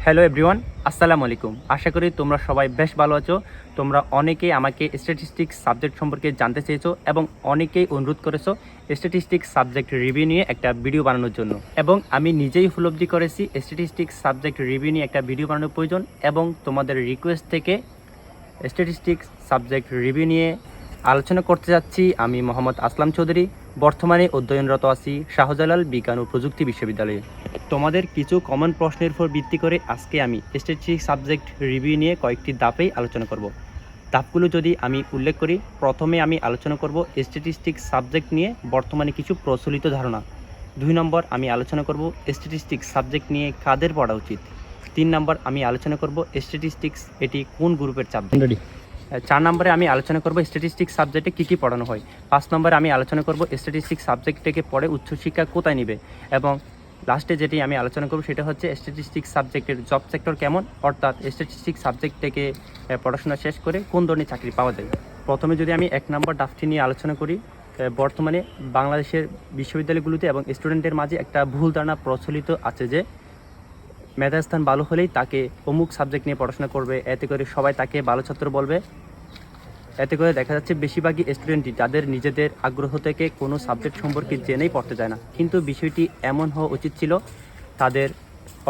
Hello everyone, আসসালামু আলাইকুম। আশা করি তোমরা সবাই বেশ ভালো আছো। তোমরা অনেকেই আমাকে স্ট্যাটিস্টিক্স সাবজেক্ট সম্পর্কে জানতে চেয়েছো এবং অনেকেই অনুরোধ করেছো স্ট্যাটিস্টিক্স সাবজেক্ট রিভিউ নিয়ে একটা ভিডিও বানানোর জন্য, এবং আমি নিজেই উপলব্ধি করেছি স্ট্যাটিস্টিক্স সাবজেক্ট রিভিউ নিয়ে একটা ভিডিও বানানোর প্রয়োজন, এবং তোমাদের রিকোয়েস্ট থেকে স্ট্যাটিস্টিক্স সাবজেক্ট রিভিউ নিয়ে আলোচনা করতে যাচ্ছি। আমি মোহাম্মদ আসলাম চৌধুরী, বর্তমানে অধ্যয়নরত আছি শাহজালাল বিজ্ঞান ও প্রযুক্তি বিশ্ববিদ্যালয়ে। তোমাদের কিছু কমন প্রশ্নের উপর ভিত্তি করে আজকে আমি স্ট্যাটিস্টিক্স সাবজেক্ট রিভিউ নিয়ে কয়েকটি ধাপেই আলোচনা করব। ধাপগুলো যদি আমি উল্লেখ করি, প্রথমে আমি আলোচনা করব স্ট্যাটিস্টিক্স সাবজেক্ট নিয়ে বর্তমানে কিছু প্রচলিত ধারণা। 2 নম্বর আমি আলোচনা করব স্ট্যাটিস্টিক্স সাবজেক্ট নিয়ে কাদের পড়া উচিত। 3 নম্বর আমি আলোচনা করব স্ট্যাটিস্টিক্স এটি কোন গ্রুপের সাবজেক্ট। 4 নম্বরে আমি আলোচনা করব স্ট্যাটিস্টিক্স সাবজেক্টে কী কী পড়ানো হয়। 5 নম্বরে আমি আলোচনা করব স্ট্যাটিস্টিক্স সাবজেক্ট থেকে পড়ে উচ্চশিক্ষা কোথায় নেবে, এবং লাস্টে যেটি আমি আলোচনা করব সেটা হচ্ছে স্ট্যাটিস্টিক্স সাবজেক্টের জব সেক্টর কেমন, অর্থাৎ স্ট্যাটিস্টিক্স সাবজেক্ট থেকে পড়াশোনা শেষ করে কোন ধরনের চাকরি পাওয়া যায়। প্রথমে যদি আমি 1 নম্বর ডাফটি নিয়ে আলোচনা করি, বর্তমানে বাংলাদেশের বিশ্ববিদ্যালয়গুলোতে এবং স্টুডেন্টের মাঝে একটা ভুল ধারণা প্রচলিত আছে যে মেধাস্থান ভালো হলেই তাকে অমুক সাবজেক্ট নিয়ে পড়াশোনা করবে, এতে করে সবাই তাকে ভালো ছাত্র বলবে। এতে করে দেখা যাচ্ছে বেশিরভাগই স্টুডেন্টই তাদের নিজেদের আগ্রহ থেকে কোনো সাবজেক্ট সম্পর্কে জেনেই পড়তে যায় না, কিন্তু বিষয়টি এমন হওয়া উচিত ছিল তাদের,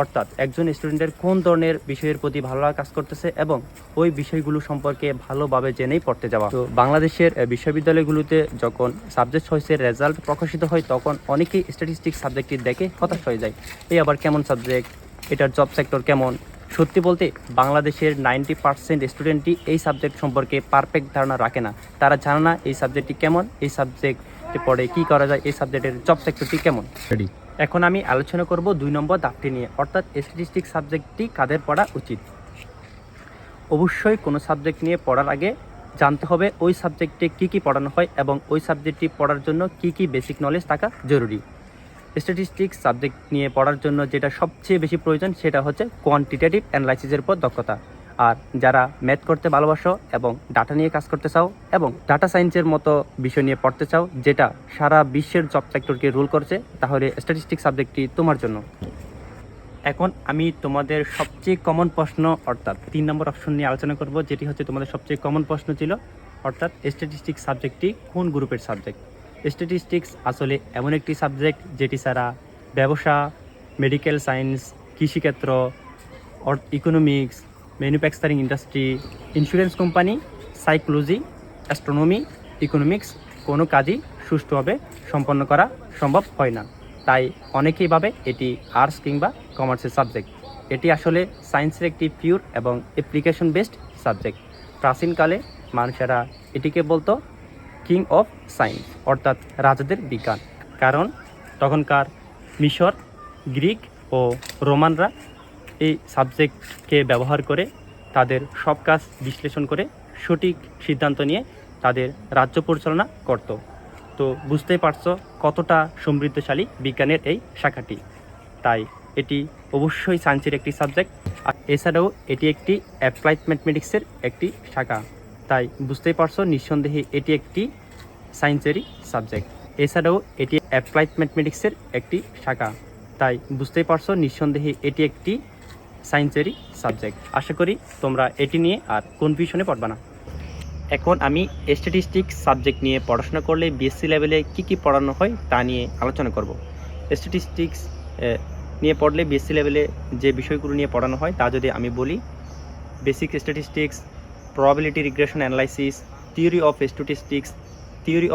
অর্থাৎ একজন স্টুডেন্টের কোন ধরনের বিষয়ের প্রতি ভালো লাগা কাজ করতেছে এবং ওই বিষয়গুলো সম্পর্কে ভালোভাবে জেনেই পড়তে যাওয়া। তো বাংলাদেশের বিশ্ববিদ্যালয়গুলোতে যখন সাবজেক্ট চয়েসের রেজাল্ট প্রকাশিত হয় তখন অনেকেই স্ট্যাটিস্টিক্স সাবজেক্টটি দেখে হতাশ হয়ে যায়। এই আবার কেমন সাবজেক্ট, এটার জব সেক্টর কেমন। সত্যি বলতে বাংলাদেশের 90% স্টুডেন্টই এই সাবজেক্ট সম্পর্কে পারফেক্ট ধারণা রাখে না। তারা জানে না এই সাবজেক্টটি কেমন, এই সাবজেক্টে পড়ে কী করা যায়, এই সাবজেক্টের জব সেক্টরটি কেমন। এখন আমি আলোচনা করব 2 নম্বর ধাপটি নিয়ে, অর্থাৎ স্ট্যাটিস্টিক্স সাবজেক্টটি কাদের পড়া উচিত। অবশ্যই কোনো সাবজেক্ট নিয়ে পড়ার আগে জানতে হবে ওই সাবজেক্টে কী কী পড়ানো হয় এবং ওই সাবজেক্টটি পড়ার জন্য কী কী বেসিক নলেজ থাকা জরুরি। স্ট্যাটিস্টিক্স সাবজেক্ট নিয়ে পড়ার জন্য যেটা সবচেয়ে বেশি প্রয়োজন সেটা হচ্ছে কোয়ান্টিটেটিভ অ্যানালাইসিসের উপর দক্ষতা। আর যারা ম্যাথ করতে ভালোবাসো এবং ডাটা নিয়ে কাজ করতে চাও এবং ডাটা সায়েন্সের মতো বিষয় নিয়ে পড়তে চাও যেটা সারা বিশ্বের জব সেক্টরকে রুল করছে, তাহলে স্ট্যাটিস্টিক্স সাবজেক্টটি তোমার জন্য। এখন আমি তোমাদের সবচেয়ে কমন প্রশ্ন অর্থাৎ 3 নম্বর অপশন নিয়ে আলোচনা করব, যেটি হচ্ছে তোমাদের সবচেয়ে কমন প্রশ্ন ছিল, অর্থাৎ স্ট্যাটিস্টিক্স সাবজেক্টটি কোন গ্রুপের সাবজেক্ট। স্ট্যাটিস্টিক্স আসলে এমন একটি সাবজেক্ট যেটি ছাড়া ব্যবসা, মেডিকেল সায়েন্স, কৃষিক্ষেত্র, economics, manufacturing industry, insurance company, psychology, astronomy, economics কোনো কাজই সুষ্ঠুভাবে সম্পন্ন করা সম্ভব হয় না। তাই অনেকেই ভাবে এটি আর্টস কিংবা কমার্সের সাবজেক্ট। এটি আসলে সায়েন্সের একটি পিওর এবং অ্যাপ্লিকেশন বেসড সাবজেক্ট। প্রাচীনকালে মানুষেরা এটিকে বলতো কিং অফ সায়েন্স, অর্থাৎ রাজাদের বিজ্ঞান, কারণ তখনকার মিশর, গ্রিক ও রোমানরা এই সাবজেক্টকে ব্যবহার করে তাদের সব কাজ বিশ্লেষণ করে সঠিক সিদ্ধান্ত নিয়ে তাদের রাজ্য পরিচালনা করত। তো বুঝতেই পারছো কতটা সমৃদ্ধশালী বিজ্ঞানের এই শাখাটি। তাই এটি অবশ্যই সায়েন্সের একটি সাবজেক্ট, আর এছাড়াও এটি একটি অ্যাপ্লাইড ম্যাথমেটিক্সের একটি শাখা। তাই বুঝতেই পারছো নিঃসন্দেহে এটি একটি সায়েন্সেরই সাবজেক্ট। এছাড়াও এটি অ্যাপ্লাইড ম্যাথমেটিক্সের একটি শাখা। তাই বুঝতেই পারছো নিঃসন্দেহে এটি একটি সায়েন্সেরই সাবজেক্ট। আশা করি তোমরা এটি নিয়ে আর কনফিউশনে পড়বে না। এখন আমি স্ট্যাটিস্টিক্স সাবজেক্ট নিয়ে পড়াশোনা করলে বিএসসি লেভেলে কী কী পড়ানো হয় তা নিয়ে আলোচনা করব। স্ট্যাটিস্টিক্স নিয়ে পড়লে বিএসসি লেভেলে যে বিষয়গুলো নিয়ে পড়ানো হয় তা যদি আমি বলি, basic statistics, probability regression analysis, theory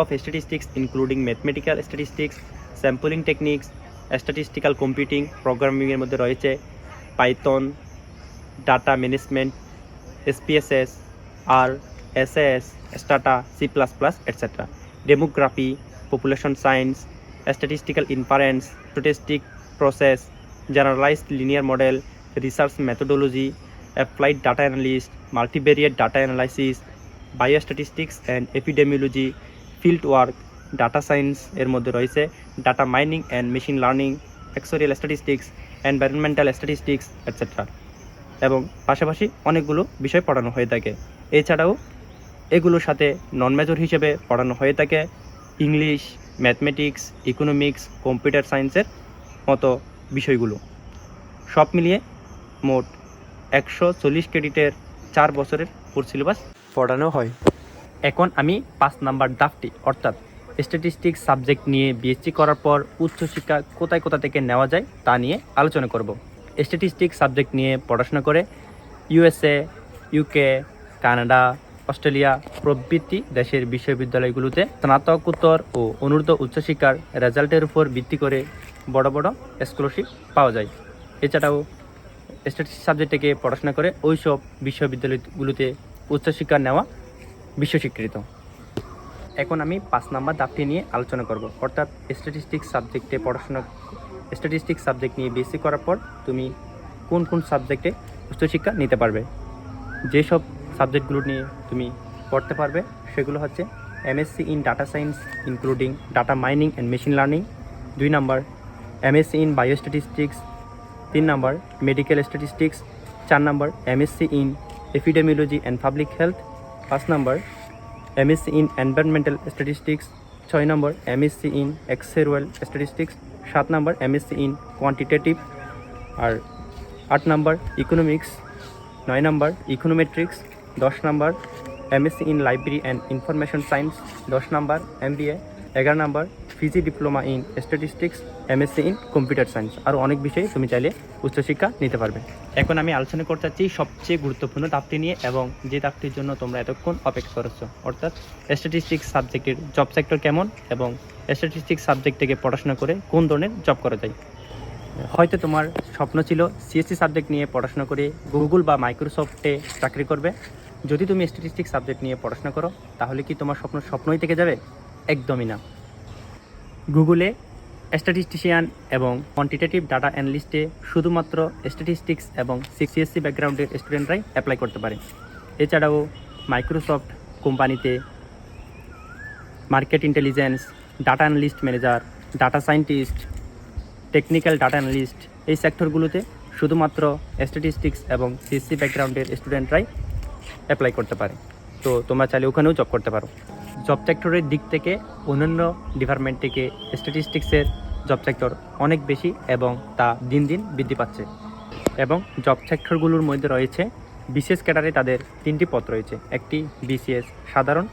of statistics including mathematical statistics, sampling techniques, statistical computing, প্রোগ্রামিংয়ের মধ্যে রয়েছে পাইথন, ডাটা ম্যানেজমেন্ট, SPSS, আর SAS, Stata, C++, etc. Demography, population science, statistical inference, statistic process, generalised linear model, research methodology, applied data analyst, multivariate data analysis, biostatistics and epidemiology, field work, data science এর মধ্যে রয়েছে data mining and machine learning, factorial statistics, environmental statistics, etc. এবং পাশাপাশি অনেকগুলো বিষয় পড়ানো হয়ে থাকে। এছাড়াও এগুলোর সাথে নন মেজর হিসেবে পড়ানো হয়ে থাকে ইংলিশ, ম্যাথমেটিক্স, ইকোনমিক্স, কম্পিউটার সায়েন্সের মতো বিষয়গুলো। সব মিলিয়ে মোট 140 ক্রেডিটের 4 বছরের কোর্স সিলেবাস পড়ানো হয়। এখন আমি 5 নাম্বার ধাপটি অর্থাৎ স্ট্যাটিস্টিক্স সাবজেক্ট নিয়ে বিএসসি করার পর উচ্চশিক্ষা কোথায় কোথা থেকে নেওয়া যায় তা নিয়ে আলোচনা করব। স্ট্যাটিস্টিক্স সাবজেক্ট নিয়ে পড়াশোনা করে ইউএসএ, ইউকে, কানাডা, অস্ট্রেলিয়া প্রভৃতি দেশের বিশ্ববিদ্যালয়গুলোতে স্নাতকোত্তর ও অনূর্ধ্ব উচ্চশিক্ষার রেজাল্টের উপর ভিত্তি করে বড় বড় স্কলারশিপ পাওয়া যায়। এছাড়াও স্ট্যাটিস্টিক্স সাবজেক্ট থেকে পড়াশোনা করে ওইসব বিশ্ববিদ্যালয়গুলোতে উচ্চশিক্ষা নেওয়া বিশ্বস্বীকৃত। এখন আমি 5 নাম্বার ধাপটি নিয়ে আলোচনা করব, অর্থাৎ স্ট্যাটিস্টিক্স সাবজেক্ট নিয়ে বিএসসি করার পর তুমি কোন কোন সাবজেক্টে উচ্চশিক্ষা নিতে পারবে। যেসব সাবজেক্টগুলো নিয়ে তুমি পড়তে পারবে সেগুলো হচ্ছে MSc in data science including data mining and machine learning, 2 number MSc in biostatistics, 3 number medical statistics, 4 number MSc in epidemiology and public health, 5 number MSc in environmental statistics, 6 number MSc in actuarial statistics, 7 number MSc in quantitative, আর 8 number economics, 9 number econometrics, 10 number MSc in library and information science, 10 number MBA, 11 number PG diploma in statistics, MSc in computer science. আরও অনেক বিষয়ে তুমি চাইলে উচ্চশিক্ষা নিতে পারবে। এখন আমি আলোচনা করতে চাচ্ছি সবচেয়ে গুরুত্বপূর্ণ ধাপটি নিয়ে, এবং যে ধাপটির জন্য তোমরা এতক্ষণ অপেক্ষা করেছো, অর্থাৎ স্ট্যাটিস্টিক্স সাবজেক্টের জব সেক্টর কেমন এবং স্ট্যাটিস্টিক্স সাবজেক্ট থেকে পড়াশোনা করে কোন ধরনের জব করা যায়। হয়তো তোমার স্বপ্ন ছিল সিএসসি সাবজেক্ট নিয়ে পড়াশোনা করে গুগল বা মাইক্রোসফটে চাকরি করবে। যদি তুমি স্ট্যাটিস্টিক্স সাবজেক্ট নিয়ে পড়াশোনা করো তাহলে কি তোমার স্বপ্নই থেকে যাবে? একদমই না। গুগলে স্ট্যাটিস্টিশিয়ান এবং কোয়ান্টিটেটিভ ডাটা অ্যানালিস্টে শুধুমাত্র স্ট্যাটিস্টিক্স এবং সিএসসি ব্যাকগ্রাউন্ডের স্টুডেন্টরাই অ্যাপ্লাই করতে পারে। এছাড়াও মাইক্রোসফট কোম্পানিতে market intelligence, data analyst manager, data scientist, technical data analyst এই সেক্টরগুলোতে শুধুমাত্র স্ট্যাটিস্টিক্স এবং সিএসসি ব্যাকগ্রাউন্ডের স্টুডেন্টরাই অ্যাপ্লাই করতে পারে। তো তোমরা চাইলে ওখানেও জব করতে পারো। জব সেক্টরের দিক থেকে অন্যান্য ডিপার্টমেন্ট থেকে স্ট্যাটিস্টিক্সের জব সেক্টর অনেক বেশি এবং তা দিন দিন বৃদ্ধি পাচ্ছে। এবং জব সেক্টরগুলোর মধ্যে রয়েছে বিসিএস ক্যাডারে তাদের 3টি পদ রয়েছে। একটি বিসিএস সাধারণ,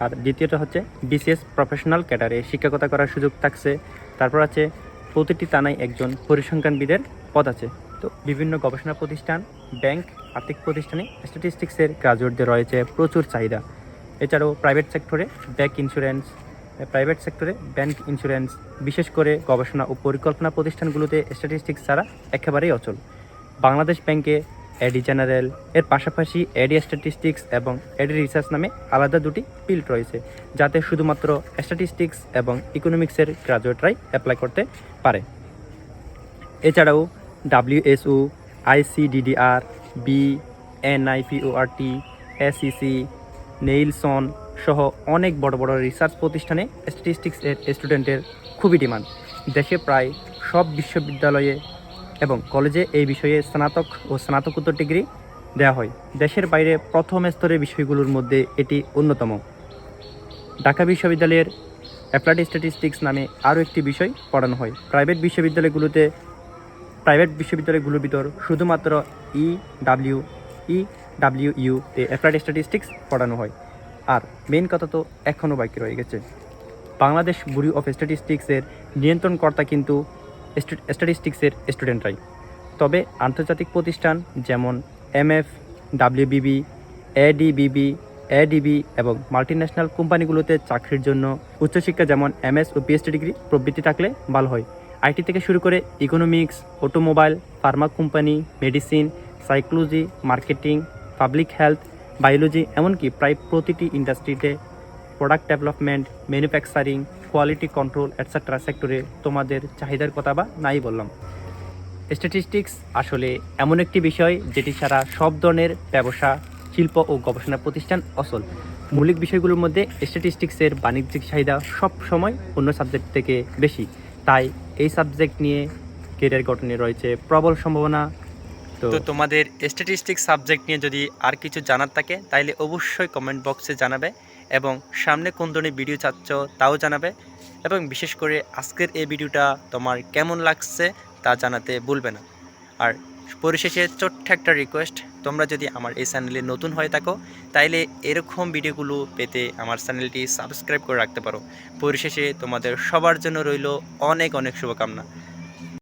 আর দ্বিতীয়টা হচ্ছে বিসিএস প্রফেশনাল ক্যাডারে শিক্ষকতা করার সুযোগ থাকছে। তারপর আছে প্রতিটি থানায় একজন পরিসংখ্যানবিদের পদ আছে। তো বিভিন্ন গবেষণা প্রতিষ্ঠান, ব্যাংক, আর্থিক প্রতিষ্ঠানে স্ট্যাটিস্টিক্সের গ্রাজুয়েটদের রয়েছে প্রচুর চাহিদা। এছাড়াও প্রাইভেট সেক্টরে ব্যাংক ইন্স্যুরেন্স, বিশেষ করে গবেষণা ও পরিকল্পনা প্রতিষ্ঠানগুলোতে স্ট্যাটিস্টিক্স ছাড়া একেবারেই অচল। বাংলাদেশ ব্যাংকে এডি জেনারেল এর পাশাপাশি এডি স্ট্যাটিস্টিক্স এবং এডি রিসার্চ নামে আলাদা 2টি ফিল্ড রয়েছে, যাতে শুধুমাত্র স্ট্যাটিস্টিক্স এবং ইকোনমিক্সের গ্রাজুয়েটরাই অ্যাপ্লাই করতে পারে। এছাড়াও ডাব্লিউএসও, আইসিডিডিআর, বিএনআইপিওআরটি, এসইসি, নেইলসন সহ অনেক বড় বড় রিসার্চ প্রতিষ্ঠানে স্ট্যাটিস্টিক্সের স্টুডেন্টের খুবই ডিমান্ড। দেশে প্রায় সব বিশ্ববিদ্যালয়ে এবং কলেজে এই বিষয়ে স্নাতক ও স্নাতকোত্তর ডিগ্রি দেওয়া হয়। দেশের বাইরে প্রথম স্তরের বিষয়গুলোর মধ্যে এটি অন্যতম। ঢাকা বিশ্ববিদ্যালয়ের অ্যাপ্লাইড স্ট্যাটিস্টিক্স নামে আরও একটি বিষয় পড়ানো হয়। প্রাইভেট বিশ্ববিদ্যালয়গুলোর ভিতর শুধুমাত্র ইডাব্লিউইউ তে অ্যাপ্লাইড স্ট্যাটিস্টিক্স পড়ানো হয়। আর মেইন কথা তো এখনও বাকি রয়ে গেছে। বাংলাদেশ ব্যুরো অফ স্ট্যাটিস্টিক্সের নিয়ন্ত্রণকর্তা কিন্তু স্ট্যাটিস্টিক্সের স্টুডেন্টরাই। তবে আন্তর্জাতিক প্রতিষ্ঠান যেমন এমএফ, ডাব্লিউবিবি, এডিবি এবং মাল্টিন্যাশনাল কোম্পানিগুলোতে চাকরির জন্য উচ্চশিক্ষা যেমন এমএস ও পিএইচডি ডিগ্রি প্রভৃতি থাকলে ভালো হয়। আইটি থেকে শুরু করে economics, automobile, Pharma company, medicine, psychology, marketing, public health, biology, এমনকি প্রায় প্রতিটি ইন্ডাস্ট্রিতে product development, manufacturing, quality control etcetera সেক্টরে তোমাদের চাহিদার কথা বা নাই বললাম। স্ট্যাটিস্টিক্স আসলে এমন একটি বিষয় যেটি ছাড়া সব ধরনের ব্যবসা, শিল্প ও গবেষণা প্রতিষ্ঠান অচল। মৌলিক বিষয়গুলোর মধ্যে স্ট্যাটিস্টিক্সের বাণিজ্যিক চাহিদা সব সময় অন্য সাবজেক্ট থেকে বেশি। তাই এই সাবজেক্ট নিয়ে কেরিয়ার গঠনে রয়েছে প্রবল সম্ভাবনা। তো তোমাদের স্ট্যাটিস্টিক্স সাবজেক্ট নিয়ে যদি আর কিছু জানার থাকে তাইলে অবশ্যই কমেন্ট বক্সে জানাবে, এবং সামনে কোন ধরনের ভিডিও চাচ্ছ তাও জানাবে, এবং বিশেষ করে আজকের এই ভিডিওটা তোমার কেমন লাগছে তা জানাতে ভুলবে না। আর পরিশেষে ছোট্ট একটা রিকোয়েস্ট, তোমরা যদি আমার এই চ্যানেলে নতুন হয়ে থাকো তাইলে এরকম ভিডিওগুলো পেতে আমার চ্যানেলটি সাবস্ক্রাইব করে রাখতে পারো। পরিশেষে তোমাদের সবার জন্য রইল অনেক অনেক শুভকামনা।